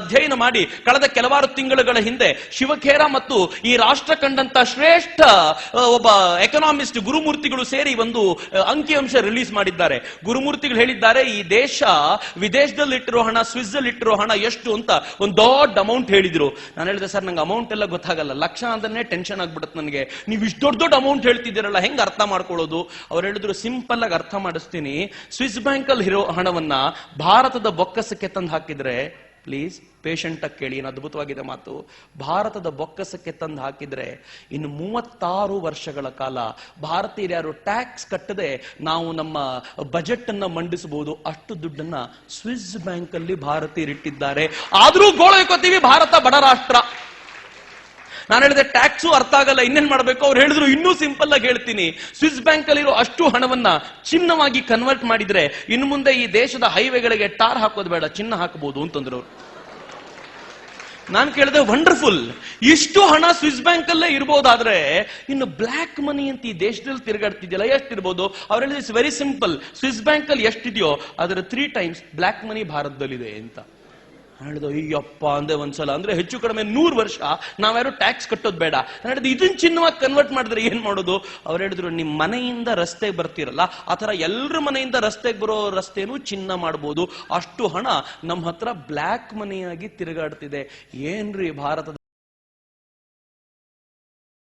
ಅಧ್ಯಯನ ಮಾಡಿ ಕಳೆದ ಕೆಲವಾರು ತಿಂಗಳುಗಳ ಹಿಂದೆ ಶಿವಖೇರ ಮತ್ತು ಈ ರಾಷ್ಟ್ರ ಕಂಡಂತ ಶ್ರೇಷ್ಠ ಒಬ್ಬ ಎಕನಾಮಿಸ್ಟ್ ಗುರುಮೂರ್ತಿಗಳು ಸೇರಿ ಒಂದು ಅಂಕಿಅಂಶ ರಿಲೀಸ್ ಮಾಡಿದ್ದಾರೆ. ಗುರುಮೂರ್ತಿಗಳು ಹೇಳಿದ್ದಾರೆ, ಈ ದೇಶ ವಿದೇಶದಲ್ಲಿ ಇಟ್ಟಿರೋ ಹಣ, ಸ್ವಿಸ್ ಅಲ್ಲಿ ಇಟ್ಟಿರೋ ಹಣ ಎಷ್ಟು ಅಂತ ಒಂದು ದೊಡ್ಡ ಅಮೌಂಟ್ ಹೇಳಿದ್ರು. ನಾನು ಹೇಳಿದೆ, ಸರ್ ನಂಗೆ ಅಮೌಂಟ್ ಎಲ್ಲ ಗೊತ್ತಾಗಲ್ಲ, ಲಕ್ಷ ಅಂದ್ರೆ ಟೆನ್ಷನ್ ಆಗ್ಬಿಡುತ್ತೆ ನನಗೆ, ನೀವು ಇಷ್ಟು ದೊಡ್ಡ ದೊಡ್ಡ ಅಮೌಂಟ್ ಹೇಳ್ತಿದ್ದೀರಲ್ಲ, ಹೆಂಗ್ ಅರ್ಥ ಮಾಡ್ಕೊಳ್ಳೋದು? ಅವ್ರು ಹೇಳಿದ್ರು, ಸಿಂಪಲ್ ಆಗಿ ಅರ್ಥ ಮಾಡಿಸ್ತೀನಿ. ಸ್ವಿಸ್ ಬ್ಯಾಂಕ್ ಅಲ್ಲಿ ಇರೋ ಹಣವನ್ನ ಭಾರತದ ಬೊಕ್ಕಸಕ್ಕೆ ತಂದು ಹಾಕಿದ್ರೆ, ಪ್ಲೀಸ್ ಪೇಷಂಟ್ ಆಗಿ ಕೇಳಿ, ಏನು ಅದ್ಭುತವಾಗಿದೆ ಮಾತು, ಭಾರತದ ಬೊಕ್ಕಸಕ್ಕೆ ತಂದು ಹಾಕಿದ್ರೆ ಇನ್ನು 36 ವರ್ಷಗಳ ಕಾಲ ಭಾರತೀಯರು ಯಾರು ಟ್ಯಾಕ್ಸ್ ಕಟ್ಟದೆ ನಾವು ನಮ್ಮ ಬಜೆಟ್ ಅನ್ನ ಮಂಡಿಸಬಹುದು, ಅಷ್ಟು ದುಡ್ಡನ್ನ ಸ್ವಿಸ್ ಬ್ಯಾಂಕ್ ಅಲ್ಲಿ ಭಾರತೀಯರು ಇಟ್ಟಿದ್ದಾರೆ. ಆದ್ರೂ ಗೋಳೈಕೋತೀವಿ, ಭಾರತ ಬಡ ರಾಷ್ಟ್ರ. ನಾನು ಹೇಳಿದೆ, ಟ್ಯಾಕ್ಸು ಅರ್ಥ ಆಗಲ್ಲ, ಇನ್ನೇನ್ ಮಾಡ್ಬೇಕು? ಅವ್ರು ಹೇಳಿದ್ರು, ಇನ್ನೂ ಸಿಂಪಲ್ ಆಗಿ ಹೇಳ್ತೀನಿ, ಸ್ವಿಸ್ ಬ್ಯಾಂಕ್ ಅಲ್ಲಿರೋ ಅಷ್ಟು ಹಣವನ್ನ ಚಿನ್ನವಾಗಿ ಕನ್ವರ್ಟ್ ಮಾಡಿದ್ರೆ ಇನ್ನು ಮುಂದೆ ಈ ದೇಶದ ಹೈವೇಗಳಿಗೆ ಟಾರ್ ಹಾಕೋದು ಬೇಡ, ಚಿನ್ನ ಹಾಕಬಹುದು ಅಂತಂದ್ರು. ನಾನು ಕೇಳಿದೆ, ವಂಡರ್ಫುಲ್, ಇಷ್ಟು ಹಣ ಸ್ವಿಸ್ ಬ್ಯಾಂಕ್ ಅಲ್ಲೇ ಇರಬಹುದಾದ್ರೆ ಇನ್ನು ಬ್ಲಾಕ್ ಮನಿ ಅಂತ ಈ ದೇಶದಲ್ಲಿ ತಿರುಗಾಡ್ತಿದ್ಯಲ್ಲ, ಎಷ್ಟಿರ್ಬೋದು? ಅವ್ರು ಹೇಳಿದ್ರೆ, it's very simple, Swiss bank ಅಲ್ಲಿ ಎಷ್ಟಿದೆಯೋ ಅದರ 3 times ಬ್ಲಾಕ್ ಮನಿ ಭಾರತದಲ್ಲಿದೆ ಅಂತ ಹೇಳಿದ. ಅಯ್ಯಪ್ಪ ಅಂದೆ ಒಂದ್ಸಲ. ಅಂದ್ರೆ ಹೆಚ್ಚು ಕಡಿಮೆ 100 ವರ್ಷ ನಾವ್ಯಾರು ಟ್ಯಾಕ್ಸ್ ಕಟ್ಟೋದು ಬೇಡ. ನಾನು ಹೇಳಿದ, ಇದನ್ನ ಚಿನ್ನವಾಗಿ ಕನ್ವರ್ಟ್ ಮಾಡಿದ್ರೆ ಏನ್ ಮಾಡೋದು? ಅವ್ರು ಹೇಳಿದ್ರು, ನಿಮ್ ಮನೆಯಿಂದ ರಸ್ತೆಗೆ ಬರ್ತಿರಲ್ಲ, ಆತರ ಎಲ್ಲರ ಮನೆಯಿಂದ ರಸ್ತೆಗೆ ಬರೋ ರಸ್ತೆನೂ ಚಿನ್ನ ಮಾಡ್ಬೋದು, ಅಷ್ಟು ಹಣ ನಮ್ಮ ಹತ್ರ ಬ್ಲಾಕ್ ಮನಿಯಾಗಿ ತಿರುಗಾಡ್ತಿದೆ. ಏನ್ರಿ ಭಾರತದ